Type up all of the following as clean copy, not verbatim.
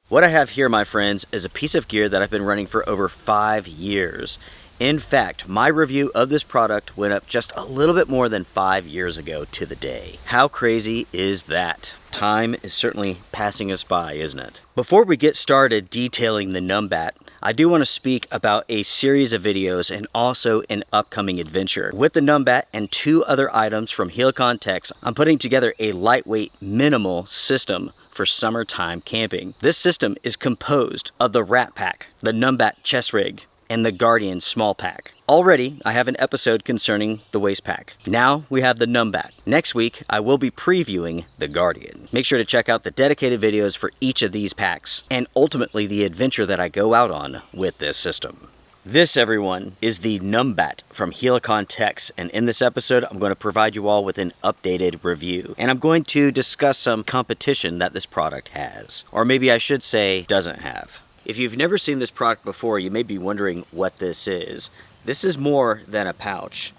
What I have here, my friends, is a piece of gear that I've been running for over 5 years. In fact, my review of this product went up just a little bit more than 5 years ago to the day. How crazy is that? Time is certainly passing us by, isn't it? Before we get started detailing the Numbat, I do want to speak about a series of videos and also an upcoming adventure. With the Numbat and 2 other items from Helikon-Tex, I'm putting together a lightweight, minimal system for summertime camping. This system is composed of the Rat Pack, the Numbat Chest Rig, and the Guardian Small Pack. Already, I have an episode concerning the Waist Pack. Now we have the Numbat. Next week, I will be previewing the Guardian. Make sure to check out the dedicated videos for each of these packs, and ultimately the adventure that I go out on with this system. This, everyone, is the Numbat from Helikon-Tex, and in this episode, I'm going to provide you all with an updated review. And I'm going to discuss some competition that this product has, or maybe I should say doesn't have. If you've never seen this product before, you may be wondering what this is. This is more than a pouch.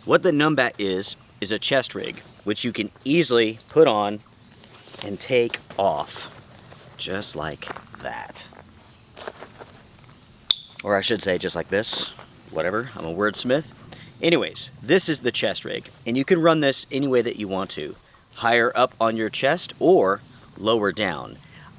What the Numbat is a chest rig, which you can easily put on and take off, just like that. Or I should say just like this, whatever, I'm a wordsmith. Anyways, this is the chest rig, and you can run this any way that you want to. Higher up on your chest or lower down.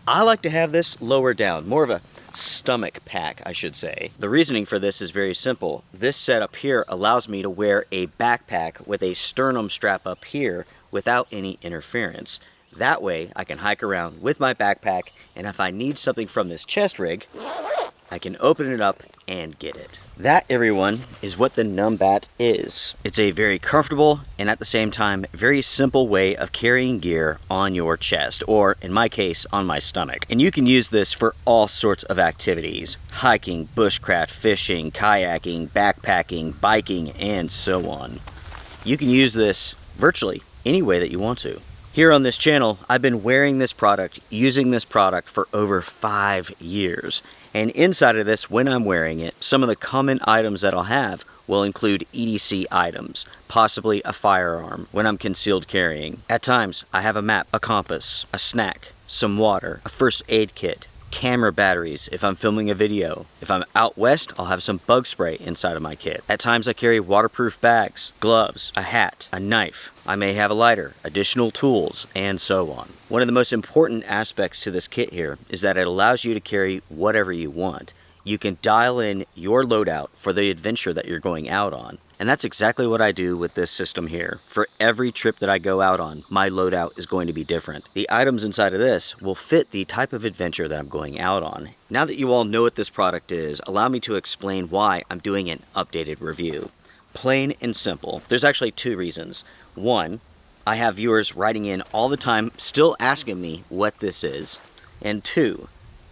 I like to have this lower down, more of a stomach pack, I should say. The reasoning for this is very simple. This setup here allows me to wear a backpack with a sternum strap up here without any interference. That way I can hike around with my backpack, and if I need something from this chest rig, I can open it up and get it. That, everyone, is what the Numbat is. It's a very comfortable and at the same time very simple way of carrying gear on your chest, or in my case, on my stomach. And you can use this for all sorts of activities: hiking, bushcraft, fishing, kayaking, backpacking, biking, and so on. You can use this virtually any way that you want to. Here on this channel, I've been wearing this product, using this product for over 5 years. And inside of this, when I'm wearing it, some of the common items that I'll have will include EDC items, possibly a firearm when I'm concealed carrying. At times, I have a map, a compass, a snack, some water, a first aid kit, camera batteries if I'm filming a video. If I'm out west, I'll have some bug spray inside of my kit. At times I carry waterproof bags, gloves, a hat, a knife. I may have a lighter, additional tools, and so on. One of the most important aspects to this kit here is that it allows you to carry whatever you want. You can dial in your loadout for the adventure that you're going out on. And that's exactly what I do with this system here. For every trip that I go out on, my loadout is going to be different. The items inside of this will fit the type of adventure that I'm going out on. Now that you all know what this product is, allow me to explain why I'm doing an updated review. Plain and simple. There's actually 2 reasons. One, I have viewers writing in all the time still asking me what this is. And 2,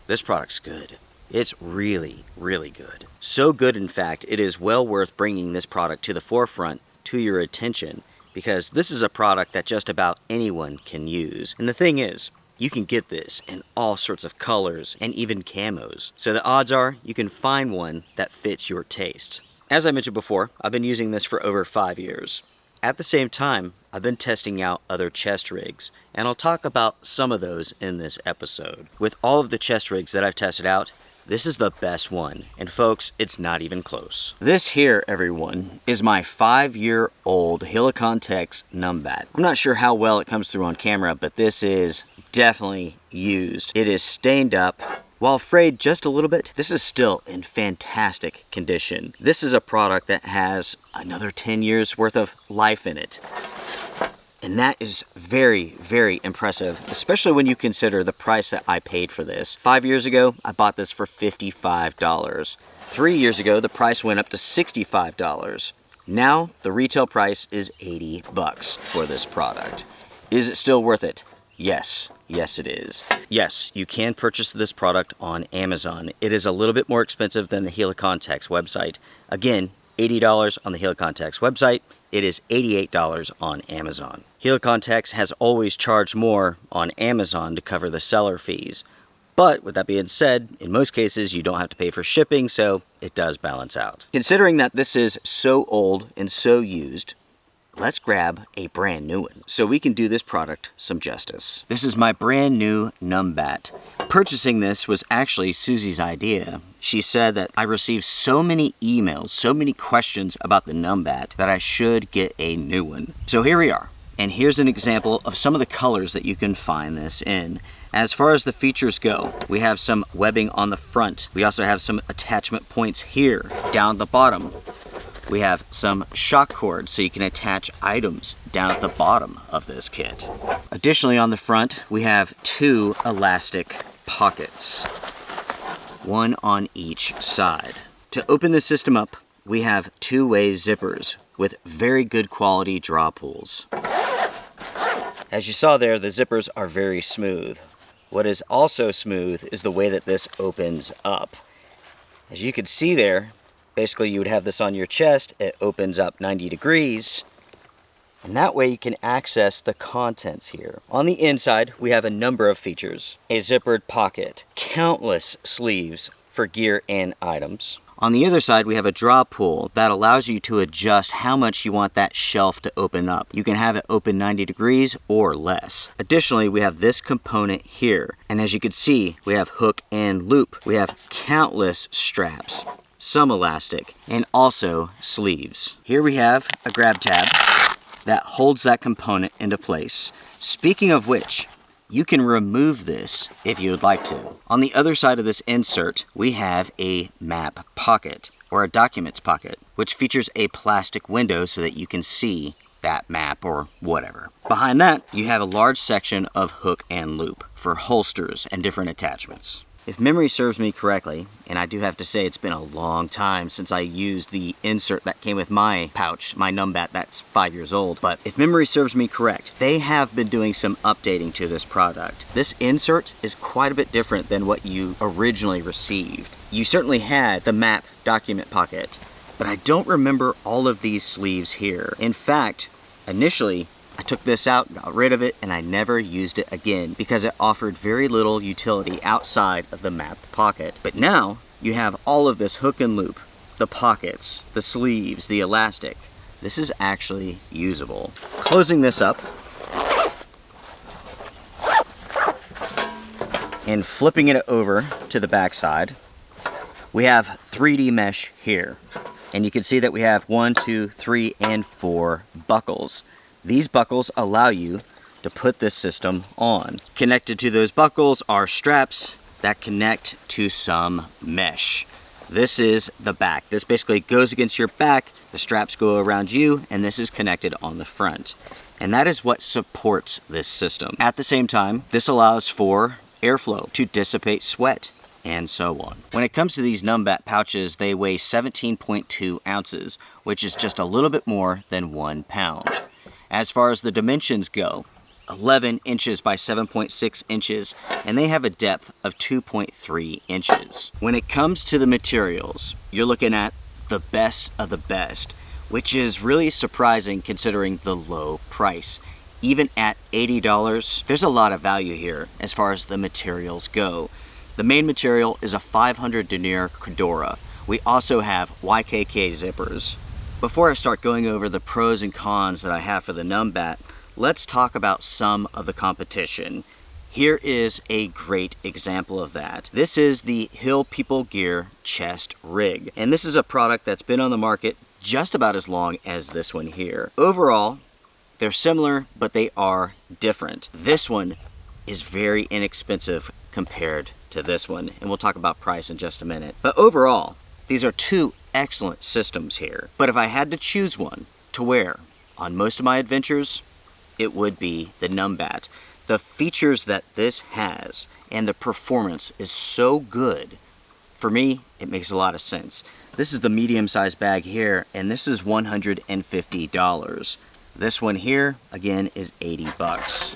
this product's good. It's really, really good. So good, in fact, it is well worth bringing this product to the forefront to your attention, because this is a product that just about anyone can use. And the thing is, you can get this in all sorts of colors and even camos. So the odds are you can find one that fits your taste. As I mentioned before, I've been using this for over 5 years. At the same time, I've been testing out other chest rigs, and I'll talk about some of those in this episode. With all of the chest rigs that I've tested out, this is the best one, and folks, it's not even close. This here, everyone, is my 5-year-old Helikon-Tex Numbat. I'm not sure how well it comes through on camera, but this is definitely used. It is stained up. While frayed just a little bit, this is still in fantastic condition. This is a product that has another 10 years worth of life in it. And that is very, very impressive, especially when you consider the price that I paid for this. 5 years ago, I bought this for $55. 3 years ago, the price went up to $65. Now, the retail price is $80 for this product. Is it still worth it? Yes. Yes, it is. Yes, you can purchase this product on Amazon. It is a little bit more expensive than the Helikon-Tex website. Again, $80 on the Helikon-Tex website. It is $88 on Amazon. Helikon-Tex has always charged more on Amazon to cover the seller fees. But with that being said, in most cases you don't have to pay for shipping, so it does balance out. Considering that this is so old and so used, let's grab a brand new one so we can do this product some justice. This is my brand new Numbat. Purchasing this was actually Susie's idea. She said that I received so many emails, so many questions about the Numbat that I should get a new one. So here we are. And here's an example of some of the colors that you can find this in. As far as the features go, we have some webbing on the front. We also have some attachment points here. Down at the bottom, we have some shock cords so you can attach items down at the bottom of this kit. Additionally, on the front, we have 2 elastic pockets, one on each side. To open the system up, we have 2-way zippers with very good quality draw pulls. As you saw there, the zippers are very smooth. What is also smooth is the way that this opens up. As you can see there, basically you would have this on your chest, it opens up 90 degrees, and that way you can access the contents here. On the inside, we have a number of features. A zippered pocket, countless sleeves for gear and items. On the other side, we have a draw pull that allows you to adjust how much you want that shelf to open up. You can have it open 90 degrees or less. Additionally, we have this component here. And as you can see, we have hook and loop. We have countless straps, some elastic, and also sleeves. Here we have a grab tab that holds that component into place. Speaking of which, you can remove this if you would like to. On the other side of this insert, we have a map pocket, or a documents pocket, which features a plastic window so that you can see that map or whatever. Behind that, you have a large section of hook and loop for holsters and different attachments. If memory serves me correctly, and I do have to say it's been a long time since I used the insert that came with my pouch, my Numbat that's 5 years old, but if memory serves me correct, they have been doing some updating to this product. This insert is quite a bit different than what you originally received. You certainly had the map document pocket, but I don't remember all of these sleeves here. In fact, initially, I took this out, got rid of it, and I never used it again because it offered very little utility outside of the map pocket. But now you have all of this hook and loop, the pockets, the sleeves, the elastic. This is actually usable. Closing this up and flipping it over to the back side, we have 3D mesh here. And you can see that we have 1, 2, 3, and 4 buckles. These buckles allow you to put this system on. Connected to those buckles are straps that connect to some mesh. This is the back. This basically goes against your back, the straps go around you, and this is connected on the front. And that is what supports this system. At the same time, this allows for airflow to dissipate sweat, and so on. When it comes to these Numbat pouches, they weigh 17.2 ounces, which is just a little bit more than 1 pound. As far as the dimensions go, 11 inches by 7.6 inches, and they have a depth of 2.3 inches. When it comes to the materials, you're looking at the best of the best, which is really surprising considering the low price. Even at $80, there's a lot of value here as far as the materials go. The main material is a 500 denier Cordura. We also have YKK zippers. Before I start going over the pros and cons that I have for the Numbat, let's talk about some of the competition. Here is a great example of that. This is the Hill People Gear Chest Rig, and this is a product that's been on the market just about as long as this one here. Overall, they're similar, but they are different. This one is very inexpensive compared to this one, and we'll talk about price in just a minute. But overall, these are 2 excellent systems here. But if I had to choose one to wear on most of my adventures, it would be the Numbat. The features that this has and the performance is so good. For me, it makes a lot of sense. This is the medium-sized bag here, and this is $150. This one here, again, is 80 bucks.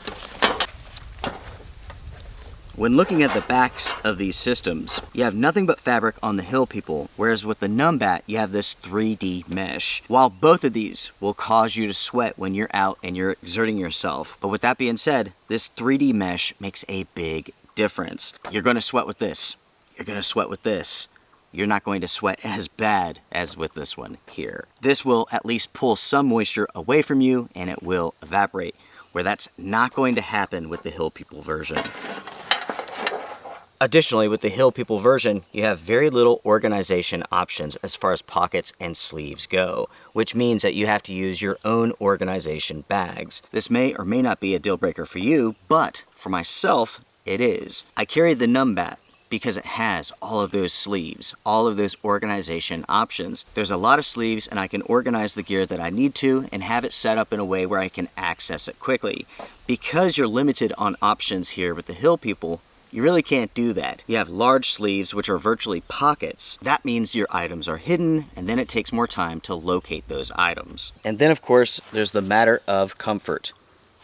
When looking at the backs of these systems, you have nothing but fabric on the Hill People, whereas with the Numbat, you have this 3D mesh. While both of these will cause you to sweat when you're out and you're exerting yourself, but with that being said, this 3D mesh makes a big difference. You're going to sweat with this. You're going to sweat with this. You're not going to sweat as bad as with this one here. This will at least pull some moisture away from you and it will evaporate, where that's not going to happen with the Hill People version. Additionally, with the Hill People version, you have very little organization options as far as pockets and sleeves go, which means that you have to use your own organization bags. This may or may not be a deal breaker for you, but for myself, it is. I carry the Numbat because it has all of those sleeves, all of those organization options. There's a lot of sleeves and I can organize the gear that I need to and have it set up in a way where I can access it quickly. Because you're limited on options here with the Hill People, you really can't do that. You have large sleeves, which are virtually pockets. That means your items are hidden, and then it takes more time to locate those items. And then, of course, there's the matter of comfort.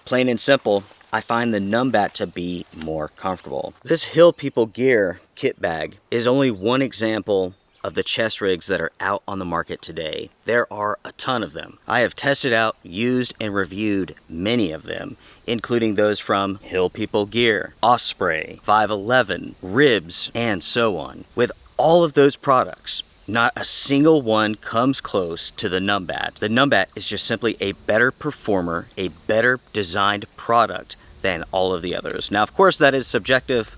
Plain and simple, I find the Numbat to be more comfortable. This Hill People gear kit bag is only one example of the chest rigs that are out on the market today. There are a ton of them. I have tested out, used, and reviewed many of them, including those from Hill People Gear, Osprey, 511, Ribs, and so on. With all of those products, not a single one comes close to the Numbat. The Numbat is just simply a better performer, a better designed product than all of the others. Now, of course, that is subjective,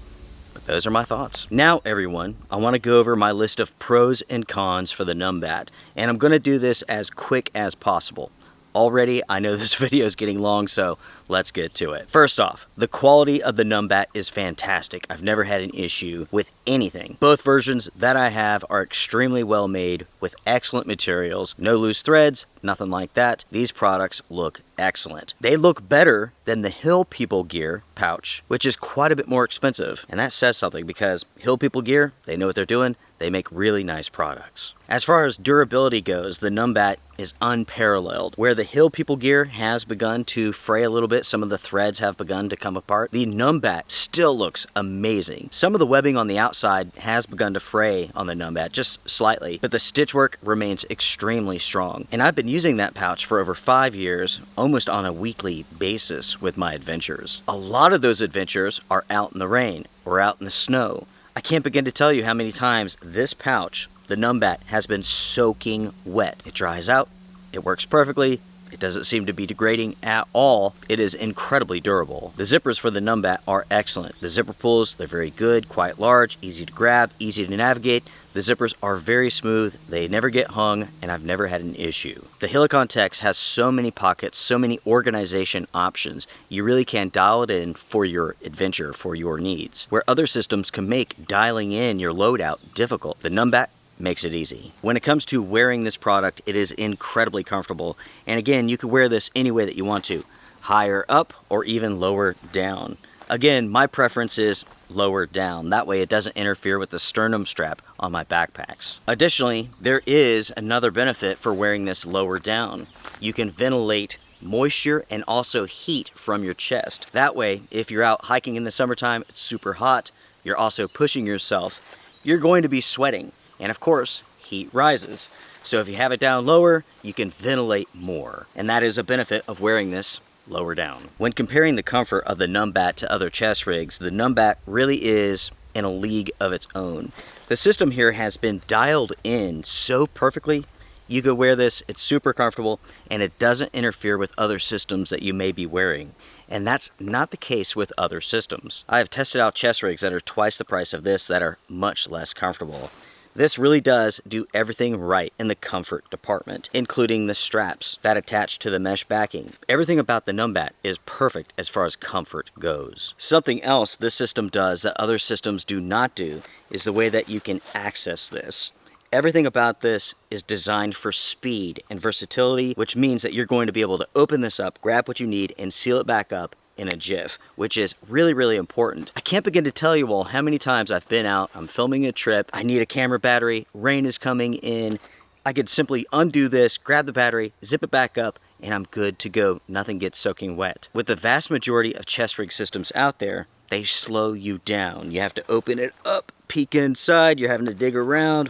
but those are my thoughts. Now, everyone, I want to go over my list of pros and cons for the Numbat, and I'm going to do this as quick as possible. Already, I know this video is getting long, so let's get to it. First off, the quality of the Numbat is fantastic. I've never had an issue with anything. Both versions that I have are extremely well made with excellent materials, no loose threads, nothing like that. These products look excellent. They look better than the Hill People Gear pouch, which is quite a bit more expensive. And that says something because Hill People Gear, they know what they're doing. They make really nice products. As far as durability goes, the Numbat is unparalleled. Where the Hill People Gear has begun to fray a little bit, some of the threads have begun to come apart, the Numbat still looks amazing. Some of the webbing on the outside has begun to fray on the Numbat, just slightly, but the stitch work remains extremely strong. And I've been using that pouch for over 5 years, almost on a weekly basis with my adventures. A lot of those adventures are out in the rain or out in the snow. I can't begin to tell you how many times this pouch, the Numbat, has been soaking wet. It dries out, it works perfectly, it doesn't seem to be degrading at all. It is incredibly durable. The zippers for the Numbat are excellent. The zipper pulls, they're very good, quite large, easy to grab, easy to navigate. The zippers are very smooth, they never get hung, and I've never had an issue. The Helikon-Tex has so many pockets, so many organization options, you really can dial it in for your adventure, for your needs. Where other systems can make dialing in your loadout difficult, the Numbat makes it easy. When it comes to wearing this product, it is incredibly comfortable. And again, you can wear this any way that you want to, higher up or even lower down. Again, my preference is lower down. That way it doesn't interfere with the sternum strap on my backpacks. Additionally, there is another benefit for wearing this lower down. You can ventilate moisture and also heat from your chest. That way, if you're out hiking in the summertime, it's super hot, you're also pushing yourself, you're going to be sweating. And of course, heat rises. So if you have it down lower, you can ventilate more. And that is a benefit of wearing this lower down. When comparing the comfort of the Numbat to other chest rigs, the Numbat really is in a league of its own. The system here has been dialed in so perfectly. You could wear this, it's super comfortable, and it doesn't interfere with other systems that you may be wearing. And that's not the case with other systems. I have tested out chest rigs that are twice the price of this that are much less comfortable. This really does do everything right in the comfort department, including the straps that attach to the mesh backing. Everything about the Numbat is perfect as far as comfort goes. Something else this system does that other systems do not do is the way that you can access this. Everything about this is designed for speed and versatility, which means that you're going to be able to open this up, grab what you need, and seal it back up in a jiff, which is really, really important. I can't begin to tell you all how many times I've been out, I'm filming a trip, I need a camera battery, rain is coming in, I could simply undo this, grab the battery, zip it back up, and I'm good to go. Nothing gets soaking wet. With the vast majority of chest rig systems out there, they slow you down. You have to open it up, peek inside, you're having to dig around.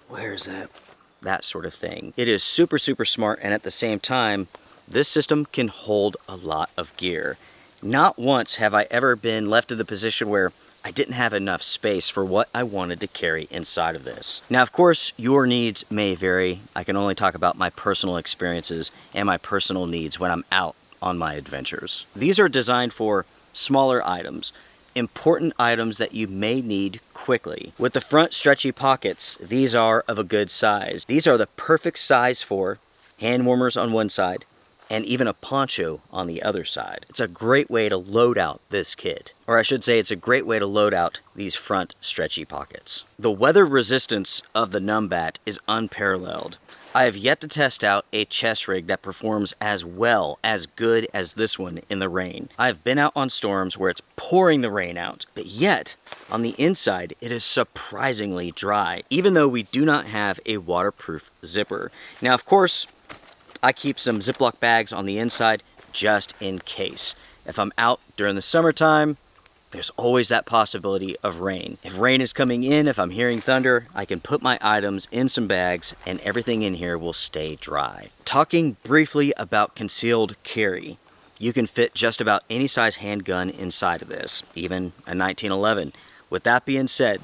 Where's that? That sort of thing. It is super, super smart, and at the same time, this system can hold a lot of gear. Not once have I ever been left in the position where I didn't have enough space for what I wanted to carry inside of this. Now, of course, your needs may vary. I can only talk about my personal experiences and my personal needs when I'm out on my adventures. These are designed for smaller items. important items that you may need quickly. With the front stretchy pockets, these are of a good size. These are the perfect size for hand warmers on one side and even a poncho on the other side. It's a great way to load out this kit. Or I should say it's a great way to load out these front stretchy pockets. The weather resistance of the Numbat is unparalleled. I have yet to test out a chest rig that performs as well, as good as this one in the rain. I've been out on storms where it's pouring the rain out, but yet on the inside it is surprisingly dry, even though we do not have a waterproof zipper. Now, of course, I keep some Ziploc bags on the inside just in case. If I'm out during the summertime, there's always that possibility of rain. If rain is coming in, if I'm hearing thunder, I can put my items in some bags and everything in here will stay dry. Talking briefly about concealed carry, you can fit just about any size handgun inside of this, even a 1911. With that being said,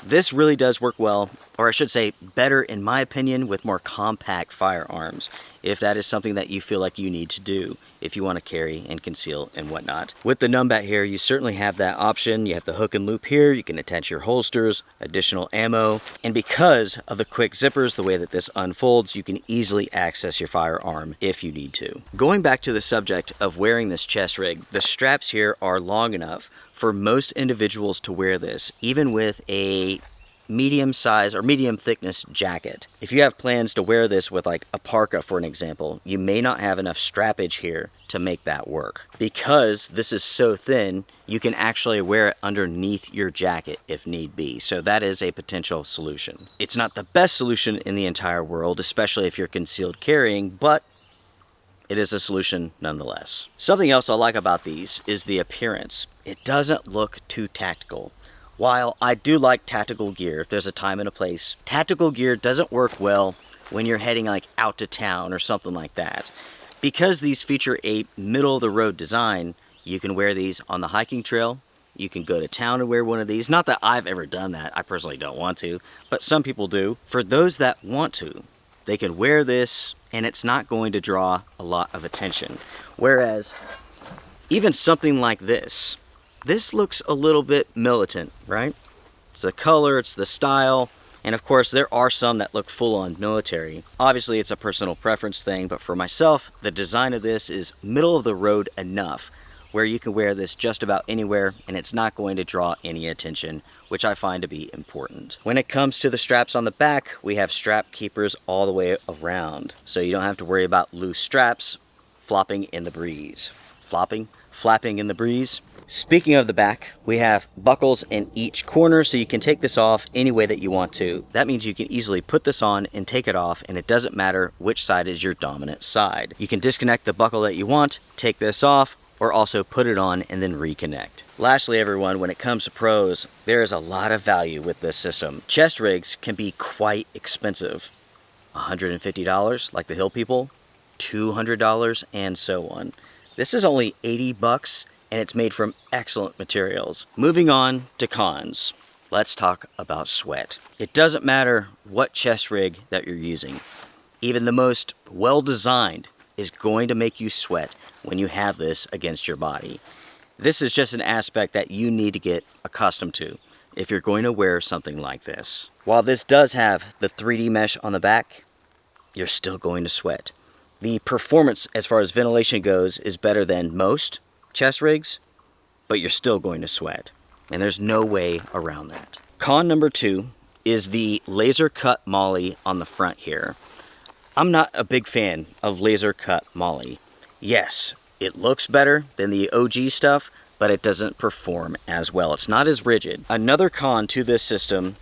this really does work well, or I should say better in my opinion, with more compact firearms, if that is something that you feel like you need to do if you want to carry and conceal and whatnot. With the Numbat here, you certainly have that option. You have the hook and loop here, you can attach your holsters, additional ammo, and because of the quick zippers, the way that this unfolds, you can easily access your firearm if you need to. Going back to the subject of wearing this chest rig, the straps here are long enough for most individuals to wear this, even with a medium size or medium thickness jacket. If you have plans to wear this with like a parka, for an example, you may not have enough strappage here to make that work. Because this is so thin, you can actually wear it underneath your jacket if need be. So that is a potential solution. It's not the best solution in the entire world, especially if you're concealed carrying, but it is a solution nonetheless. Something else I like about these is the appearance. It doesn't look too tactical. While I do like tactical gear, there's a time and a place. Tactical gear doesn't work well when you're heading like out to town or something like that. Because these feature a middle of the road design, you can wear these on the hiking trail. You can go to town and wear one of these. Not that I've ever done that. I personally don't want to, but some people do. For those that want to, they can wear this and it's not going to draw a lot of attention. Whereas even something like this looks a little bit militant, right? It's the color, it's the style, and of course there are some that look full-on military. Obviously it's a personal preference thing, but for myself, the design of this is middle of the road enough where you can wear this just about anywhere and it's not going to draw any attention, which I find to be important. When it comes to the straps on the back, we have strap keepers all the way around, so you don't have to worry about loose straps flopping in the breeze. Flapping in the breeze. Speaking of the back, we have buckles in each corner, so you can take this off any way that you want to. That means you can easily put this on and take it off, and it doesn't matter which side is your dominant side. You can disconnect the buckle that you want, take this off, or also put it on and then reconnect. Lastly, everyone, when it comes to pros, there is a lot of value with this system. Chest rigs can be quite expensive. $150 like the Hill people, $200, and so on. This is only 80 bucks and it's made from excellent materials. Moving on to cons, let's talk about sweat. It doesn't matter what chest rig that you're using. Even the most well-designed is going to make you sweat when you have this against your body. This is just an aspect that you need to get accustomed to if you're going to wear something like this. While this does have the 3D mesh on the back, you're still going to sweat. The performance as far as ventilation goes is better than most chest rigs, but you're still going to sweat, and there's no way around that. Con number 2 is the laser cut MOLLE on the front here. I'm not a big fan of laser cut MOLLE. Yes, it looks better than the OG stuff, but it doesn't perform as well. It's not as rigid. Another con to this system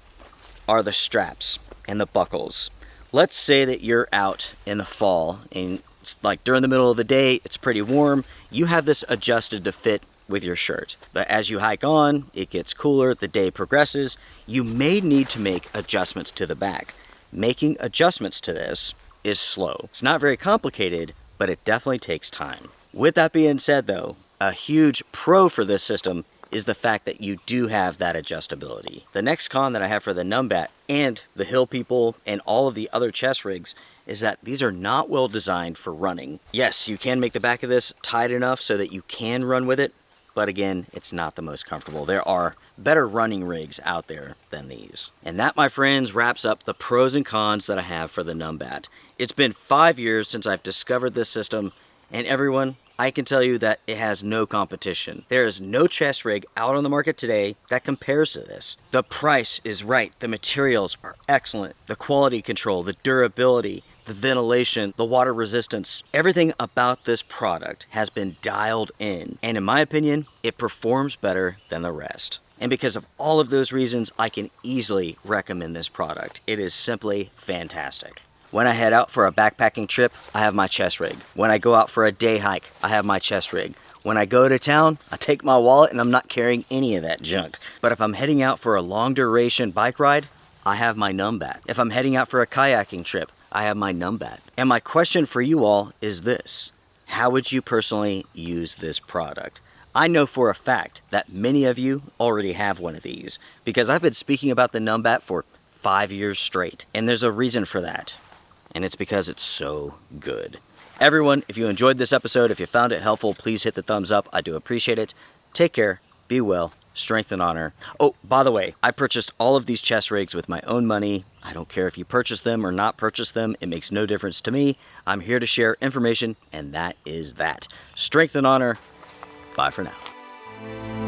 are the straps and the buckles. Let's say that you're out in the fall and it's like during the middle of the day, it's pretty warm. You have this adjusted to fit with your shirt. But as you hike on, it gets cooler, the day progresses, you may need to make adjustments to the back. Making adjustments to this is slow. It's not very complicated, but it definitely takes time. With that being said though, a huge pro for this system is the fact that you do have that adjustability. The next con that I have for the Numbat and the Hill people and all of the other chest rigs is that these are not well designed for running. Yes, you can make the back of this tight enough so that you can run with it, but again, it's not the most comfortable. There are better running rigs out there than these. And that, my friends, wraps up the pros and cons that I have for the Numbat. It's been 5 years since I've discovered this system, and everyone, I can tell you that it has no competition. There is no chest rig out on the market today that compares to this. The price is right, the materials are excellent, the quality control, the durability, the ventilation, the water resistance, everything about this product has been dialed in. And in my opinion, it performs better than the rest. And because of all of those reasons, I can easily recommend this product. It is simply fantastic. When I head out for a backpacking trip, I have my chest rig. When I go out for a day hike, I have my chest rig. When I go to town, I take my wallet and I'm not carrying any of that junk. But if I'm heading out for a long duration bike ride, I have my Numbat. If I'm heading out for a kayaking trip, I have my Numbat. And my question for you all is this: how would you personally use this product? I know for a fact that many of you already have one of these because I've been speaking about the Numbat for 5 years straight. And there's a reason for that. And it's because it's so good. Everyone, if you enjoyed this episode, if you found it helpful, please hit the thumbs up. I do appreciate it. Take care, be well, strength and honor. Oh, by the way, I purchased all of these chest rigs with my own money. I don't care if you purchase them or not purchase them. It makes no difference to me. I'm here to share information, and that is that. Strength and honor. Bye for now.